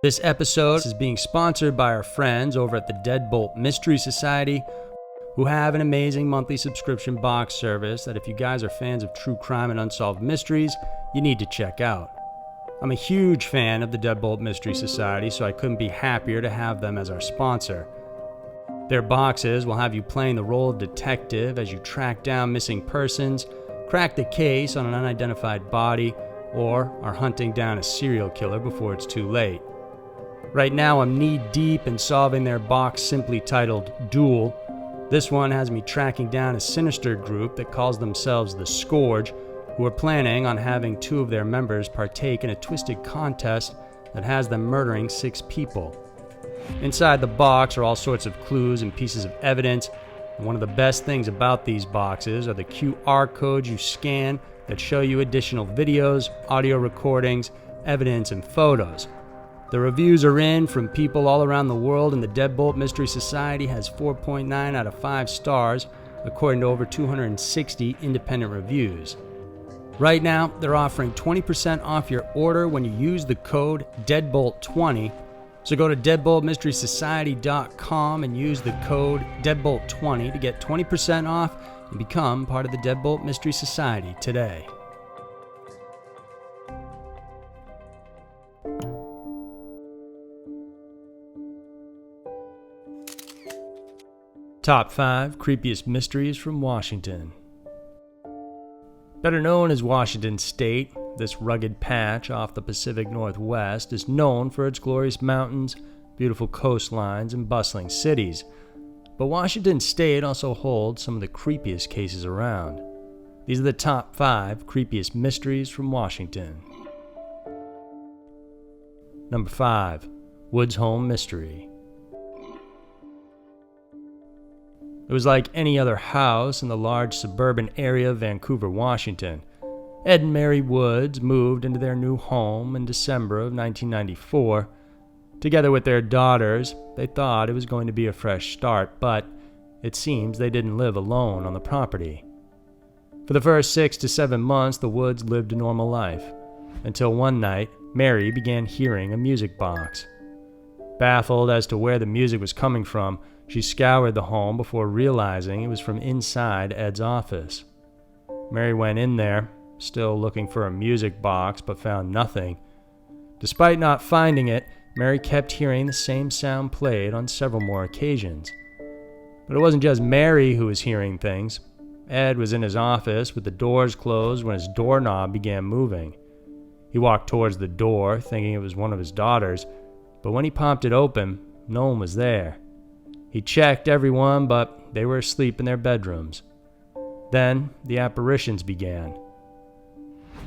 This episode is being sponsored by our friends over at the Deadbolt Mystery Society, who have an amazing monthly subscription box service that if you guys are fans of true crime and unsolved mysteries, you need to check out. I'm a huge fan of the Deadbolt Mystery Society, so I couldn't be happier to have them as our sponsor. Their boxes will have you playing the role of detective as you track down missing persons, crack the case on an unidentified body, or are hunting down a serial killer before it's too late. Right now, I'm knee-deep in solving their box simply titled Duel. This one has me tracking down a sinister group that calls themselves the Scourge, who are planning on having two of their members partake in a twisted contest that has them murdering 6 people. Inside the box are all sorts of clues and pieces of evidence, and one of the best things about these boxes are the QR codes you scan that show you additional videos, audio recordings, evidence, and photos. The reviews are in from people all around the world, and the Deadbolt Mystery Society has 4.9 out of 5 stars, according to over 260 independent reviews. Right now, they're offering 20% off your order when you use the code DEADBOLT20. So go to deadboltmysterysociety.com and use the code DEADBOLT20 to get 20% off and become part of the Deadbolt Mystery Society today. Top 5 Creepiest Mysteries from Washington. Better known as Washington State, this rugged patch off the Pacific Northwest is known for its glorious mountains, beautiful coastlines, and bustling cities. But Washington State also holds some of the creepiest cases around. These are the top 5 creepiest mysteries from Washington. Number 5. Woods Home Mystery. It was like any other house in the large suburban area of Vancouver, Washington. Ed and Mary Woods moved into their new home in December of 1994. Together with their daughters, they thought it was going to be a fresh start, but it seems they didn't live alone on the property. For the first 6 to 7 months, the Woods lived a normal life, until one night, Mary began hearing a music box. Baffled as to where the music was coming from, she scoured the home before realizing it was from inside Ed's office. Mary went in there, still looking for a music box, but found nothing. Despite not finding it, Mary kept hearing the same sound played on several more occasions. But it wasn't just Mary who was hearing things. Ed was in his office with the doors closed when his doorknob began moving. He walked towards the door, thinking it was one of his daughters, but when he popped it open, no one was there. He checked everyone, but they were asleep in their bedrooms. Then the apparitions began.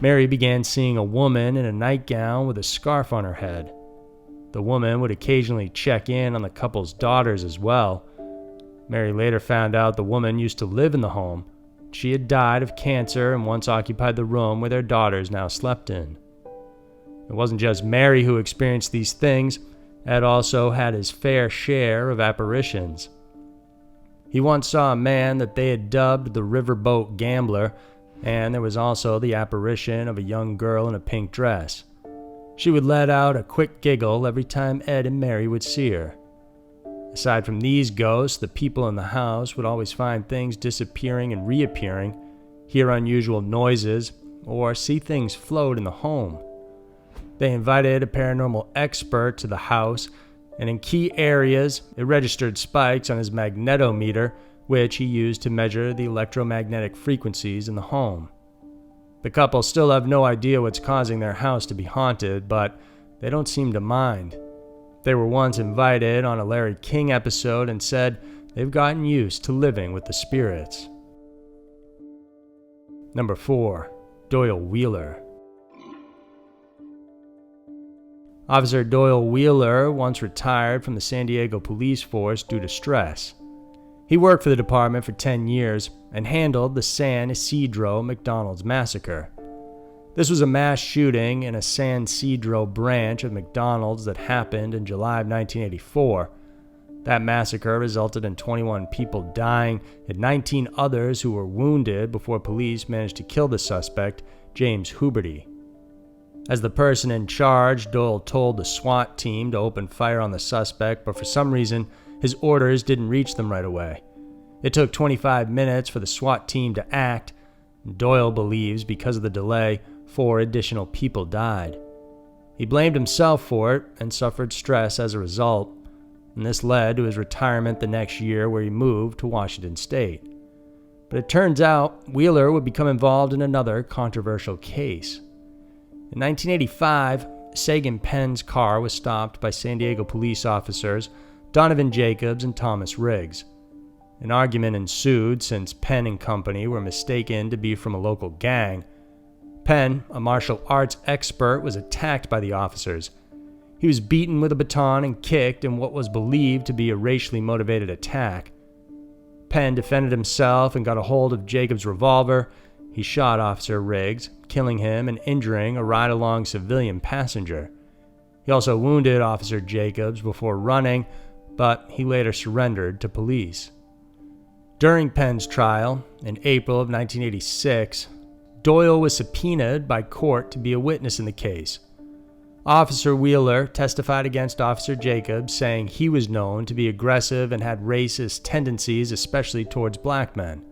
Mary began seeing a woman in a nightgown with a scarf on her head. The woman would occasionally check in on the couple's daughters as well. Mary later found out the woman used to live in the home. She had died of cancer and once occupied the room where their daughters now slept in. It wasn't just Mary who experienced these things. Ed also had his fair share of apparitions. He once saw a man that they had dubbed the Riverboat Gambler, and there was also the apparition of a young girl in a pink dress. She would let out a quick giggle every time Ed and Mary would see her. Aside from these ghosts, the people in the house would always find things disappearing and reappearing, hear unusual noises, or see things float in the home. They invited a paranormal expert to the house, and in key areas, it registered spikes on his magnetometer, which he used to measure the electromagnetic frequencies in the home. The couple still have no idea what's causing their house to be haunted, but they don't seem to mind. They were once invited on a Larry King episode and said they've gotten used to living with the spirits. Number 4. Doyle Wheeler. Officer Doyle Wheeler once retired from the San Diego police force due to stress. He worked for the department for 10 years and handled the San Isidro McDonald's massacre. This was a mass shooting in a San Isidro branch of McDonald's that happened in July of 1984. That massacre resulted in 21 people dying and 19 others who were wounded before police managed to kill the suspect, James Huberty. As the person in charge, Doyle told the SWAT team to open fire on the suspect, but for some reason, his orders didn't reach them right away. It took 25 minutes for the SWAT team to act. Doyle believes because of the delay, 4 additional people died. He blamed himself for it and suffered stress as a result, and this led to his retirement the next year, where he moved to Washington State. But it turns out Wheeler would become involved in another controversial case. In 1985, Sagan Penn's car was stopped by San Diego police officers Donovan Jacobs and Thomas Riggs. An argument ensued since Penn and company were mistaken to be from a local gang. Penn, a martial arts expert, was attacked by the officers. He was beaten with a baton and kicked in what was believed to be a racially motivated attack. Penn defended himself and got a hold of Jacobs' revolver. He shot Officer Riggs, killing him and injuring a ride-along civilian passenger. He also wounded Officer Jacobs before running, but he later surrendered to police. During Penn's trial, in April of 1986, Doyle was subpoenaed by court to be a witness in the case. Officer Wheeler testified against Officer Jacobs, saying he was known to be aggressive and had racist tendencies, especially towards black men.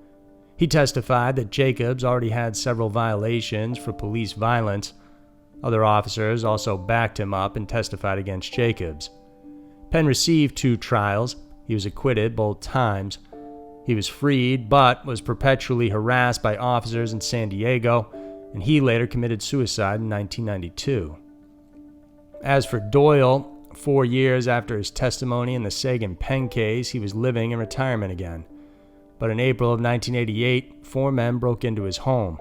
He testified that Jacobs already had several violations for police violence. Other officers also backed him up and testified against Jacobs. Penn received 2 trials. He was acquitted both times. He was freed, but was perpetually harassed by officers in San Diego, and he later committed suicide in 1992. As for Doyle, 4 years after his testimony in the Sagan Penn case, he was living in retirement again. But in April of 1988, 4 men broke into his home.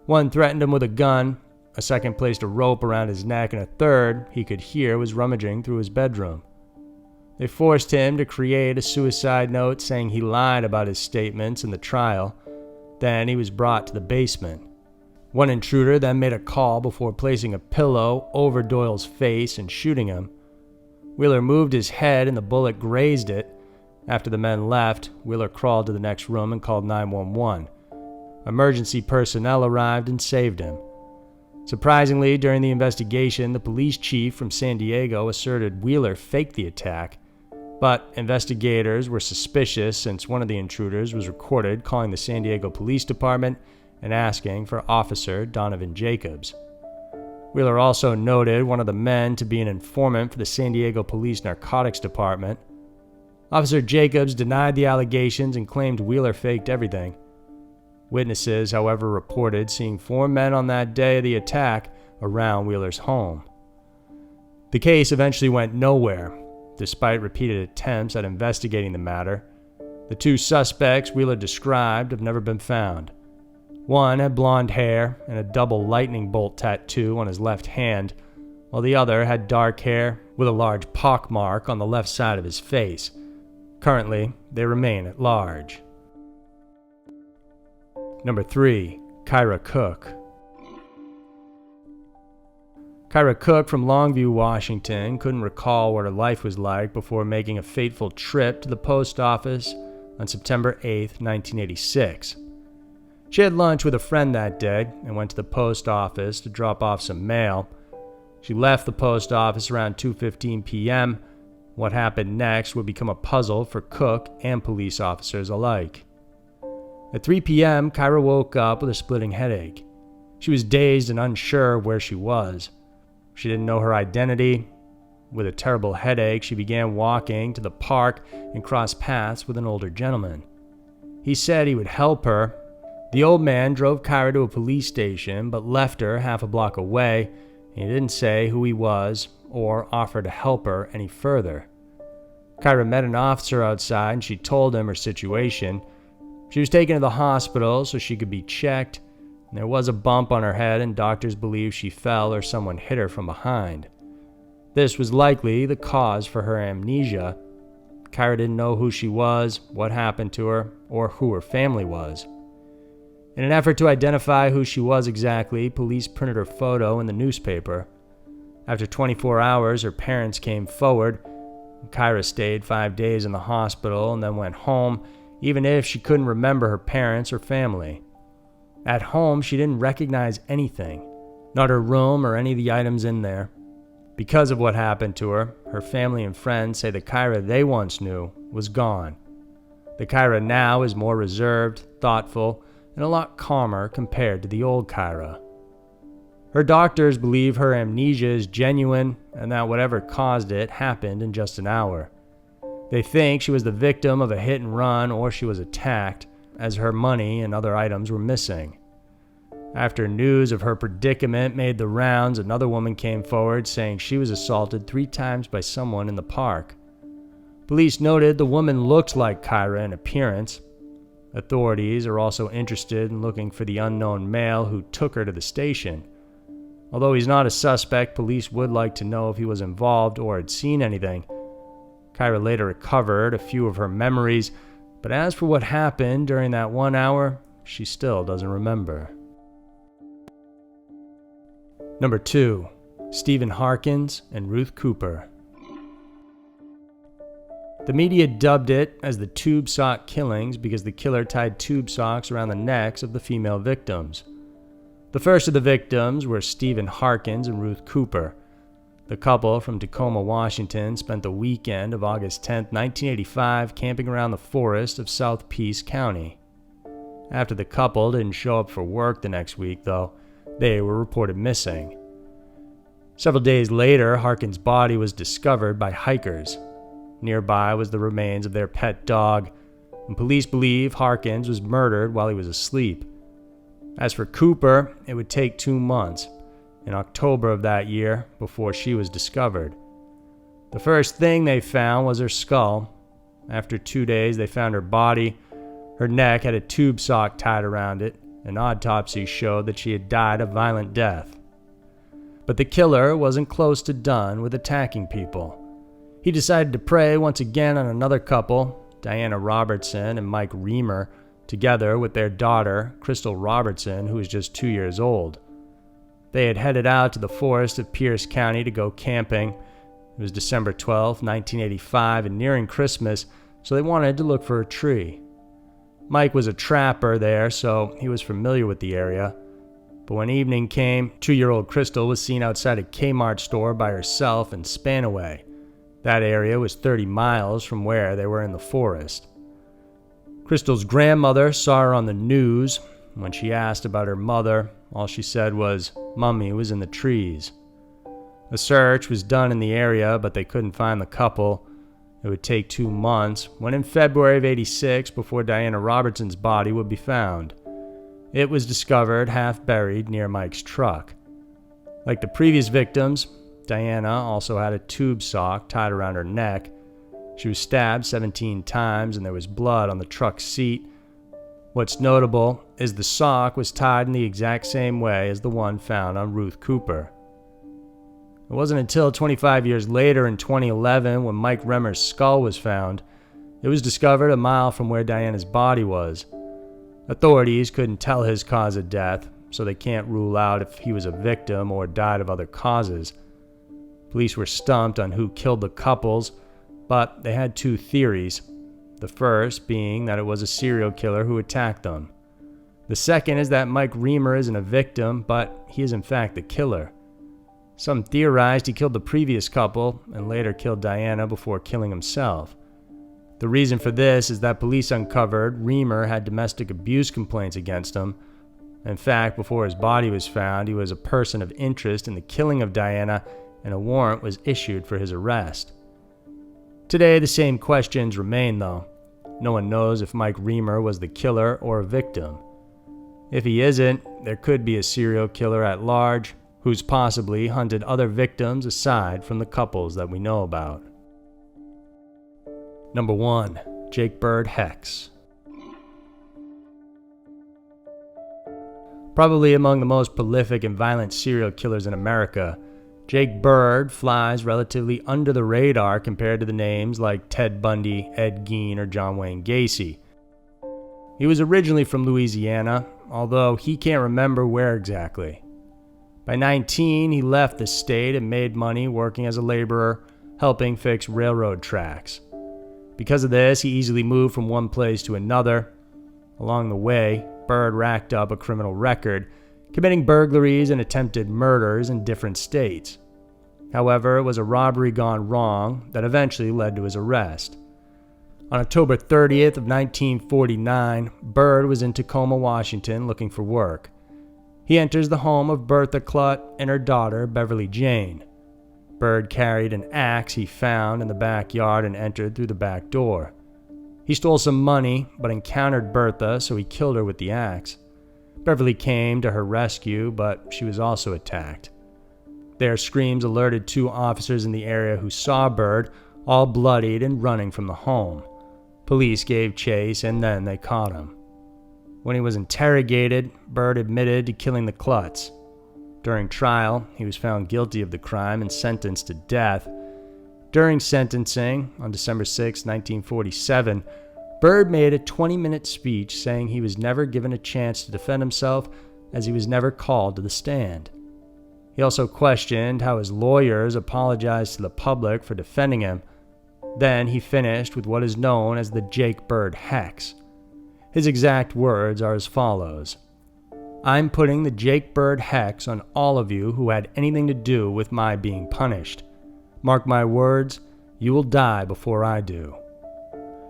One threatened him with a gun, a second placed a rope around his neck, and a third, he could hear, was rummaging through his bedroom. They forced him to create a suicide note saying he lied about his statements in the trial. Then he was brought to the basement. One intruder then made a call before placing a pillow over Doyle's face and shooting him. Wheeler moved his head and the bullet grazed it. After the men left, Wheeler crawled to the next room and called 911. Emergency personnel arrived and saved him. Surprisingly, during the investigation, the police chief from San Diego asserted Wheeler faked the attack. But investigators were suspicious since one of the intruders was recorded calling the San Diego Police Department and asking for Officer Donovan Jacobs. Wheeler also noted one of the men to be an informant for the San Diego Police Narcotics Department. Officer Jacobs denied the allegations and claimed Wheeler faked everything. Witnesses, however, reported seeing 4 men on that day of the attack around Wheeler's home. The case eventually went nowhere, despite repeated attempts at investigating the matter. The 2 suspects Wheeler described have never been found. One had blonde hair and a double lightning bolt tattoo on his left hand, while the other had dark hair with a large pockmark on the left side of his face. Currently, they remain at large. Number 3. Kyra Cook. Kyra Cook from Longview, Washington, couldn't recall what her life was like before making a fateful trip to the post office on September 8, 1986. She had lunch with a friend that day and went to the post office to drop off some mail. She left the post office around 2:15 p.m. What happened next would become a puzzle for Cook and police officers alike. At 3 p.m., Kyra woke up with a splitting headache. She was dazed and unsure of where she was. She didn't know her identity. With a terrible headache, she began walking to the park and crossed paths with an older gentleman. He said he would help her. The old man drove Kyra to a police station, but left her half a block away. He didn't say who he was or offer to help her any further. Kyra met an officer outside and she told him her situation. She was taken to the hospital so she could be checked. There was a bump on her head and doctors believe she fell or someone hit her from behind. This was likely the cause for her amnesia. Kyra didn't know who she was, what happened to her, or who her family was. In an effort to identify who she was exactly, police printed her photo in the newspaper. After 24 hours, her parents came forward. Kyra stayed 5 days in the hospital and then went home, even if she couldn't remember her parents or family. At home, she didn't recognize anything. not her room or any of the items in there. Because of what happened to her, her family and friends say the Kyra they once knew was gone. The Kyra now is more reserved, thoughtful, and a lot calmer compared to the old Kyra. Her doctors believe her amnesia is genuine and that whatever caused it happened in just an hour. They think she was the victim of a hit and run or she was attacked, as her money and other items were missing. After news of her predicament made the rounds, another woman came forward saying she was assaulted 3 times by someone in the park. Police noted the woman looked like Kyra in appearance. Authorities are also interested in looking for the unknown male who took her to the station. Although he's not a suspect, police would like to know if he was involved or had seen anything. Kyra later recovered a few of her memories, but as for what happened during that 1 hour, she still doesn't remember. Number 2. Stephen Harkins and Ruth Cooper. The media dubbed it as the tube sock killings because the killer tied tube socks around the necks of the female victims. The first of the victims were Stephen Harkins and Ruth Cooper. The couple from Tacoma, Washington spent the weekend of August 10, 1985 camping around the forest of South Peace County. After the couple didn't show up for work the next week, though, they were reported missing. Several days later, Harkins' body was discovered by hikers. Nearby was the remains of their pet dog, and police believe Harkins was murdered while he was asleep. As for Cooper, it would take 2 months, in October of that year, before she was discovered. The first thing they found was her skull. After 2 days, they found her body. Her neck had a tube sock tied around it. An autopsy showed that she had died a violent death. But the killer wasn't close to done with attacking people. He decided to prey once again on another couple, Diana Robertson and Mike Reamer, together with their daughter, Crystal Robertson, who was just 2 years old. They had headed out to the forest of Pierce County to go camping. It was December 12, 1985, and nearing Christmas, so they wanted to look for a tree. Mike was a trapper there, so he was familiar with the area. But when evening came, 2-year-old Crystal was seen outside a Kmart store by herself in Spanaway. That area was 30 miles from where they were in the forest. Crystal's grandmother saw her on the news. When she asked about her mother, all she said was, "Mummy was in the trees." A search was done in the area, but they couldn't find the couple. It would take 2 months, when in February of '86, before Diana Robertson's body would be found. It was discovered half buried near Mike's truck. Like the previous victims, Diana also had a tube sock tied around her neck. She was stabbed 17 times and there was blood on the truck seat. What's notable is the sock was tied in the exact same way as the one found on Ruth Cooper. It wasn't until 25 years later in 2011 when Mike Remer's skull was found. It was discovered a mile from where Diana's body was. Authorities couldn't tell his cause of death, so they can't rule out if he was a victim or died of other causes. Police were stumped on who killed the couples, but they had 2 theories. The first being that it was a serial killer who attacked them. The second is that Mike Reamer isn't a victim, but he is in fact the killer. Some theorized he killed the previous couple and later killed Diana before killing himself. The reason for this is that police uncovered Reamer had domestic abuse complaints against him. In fact, before his body was found, he was a person of interest in the killing of Diana, and a warrant was issued for his arrest. Today, the same questions remain, though. No one knows if Mike Reamer was the killer or a victim. If he isn't, there could be a serial killer at large who's possibly hunted other victims aside from the couples that we know about. Number 1. Jake Bird Hex. Probably among the most prolific and violent serial killers in America, Jake Bird flies relatively under the radar compared to the names like Ted Bundy, Ed Gein, or John Wayne Gacy. He was originally from Louisiana, although he can't remember where exactly. By 19, he left the state and made money working as a laborer, helping fix railroad tracks. Because of this, he easily moved from one place to another. Along the way, Bird racked up a criminal record, committing burglaries and attempted murders in different states. However, it was a robbery gone wrong that eventually led to his arrest. On October 30th of 1949, Bird was in Tacoma, Washington, looking for work. He enters the home of Bertha Clutt and her daughter, Beverly Jane. Bird carried an axe he found in the backyard and entered through the back door. He stole some money, but encountered Bertha, so he killed her with the axe. Beverly came to her rescue, but she was also attacked. Their screams alerted 2 officers in the area who saw Bird, all bloodied and running from the home. Police gave chase, and then they caught him. When he was interrogated, Bird admitted to killing the Clutts. During trial, he was found guilty of the crime and sentenced to death. During sentencing, on December 6, 1947, Bird made a 20-minute speech saying he was never given a chance to defend himself as he was never called to the stand. He also questioned how his lawyers apologized to the public for defending him. Then he finished with what is known as the Jake Bird Hex. His exact words are as follows: "I'm putting the Jake Bird Hex on all of you who had anything to do with my being punished. Mark my words, you will die before I do."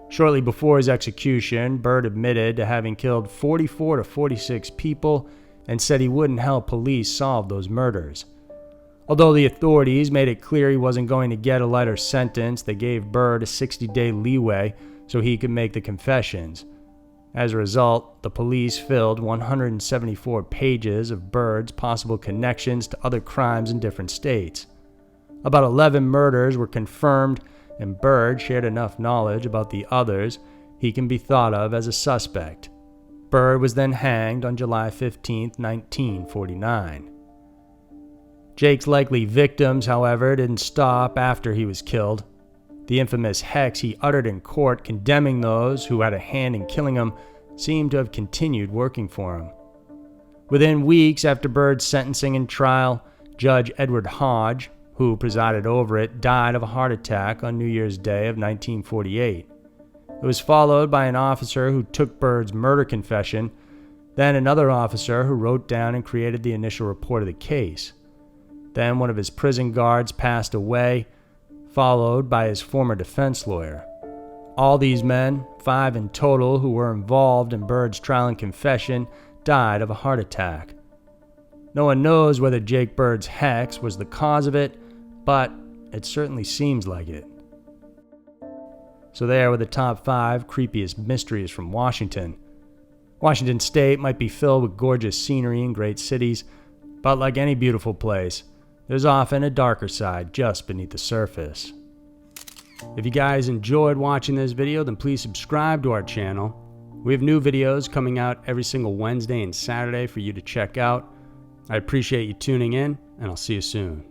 Shortly before his execution, Bird admitted to having killed 44 to 46 people and said he wouldn't help police solve those murders. Although the authorities made it clear he wasn't going to get a lighter sentence, they gave Bird a 60-day leeway so he could make the confessions. As a result, the police filled 174 pages of Bird's possible connections to other crimes in different states. About 11 murders were confirmed, and Bird shared enough knowledge about the others he can be thought of as a suspect. Bird was then hanged on July 15, 1949. Jake's likely victims, however, didn't stop after he was killed. The infamous hex he uttered in court condemning those who had a hand in killing him seemed to have continued working for him. Within weeks after Bird's sentencing and trial, Judge Edward Hodge, who presided over it, died of a heart attack on New Year's Day of 1948. It was followed by an officer who took Bird's murder confession, then another officer who wrote down and created the initial report of the case. Then one of his prison guards passed away, followed by his former defense lawyer. All these men, 5 in total who were involved in Bird's trial and confession, died of a heart attack. No one knows whether Jake Bird's hex was the cause of it, but it certainly seems like it. So there were the top 5 creepiest mysteries from Washington. Washington State might be filled with gorgeous scenery and great cities, but like any beautiful place, there's often a darker side just beneath the surface. If you guys enjoyed watching this video, then please subscribe to our channel. We have new videos coming out every single Wednesday and Saturday for you to check out. I appreciate you tuning in, and I'll see you soon.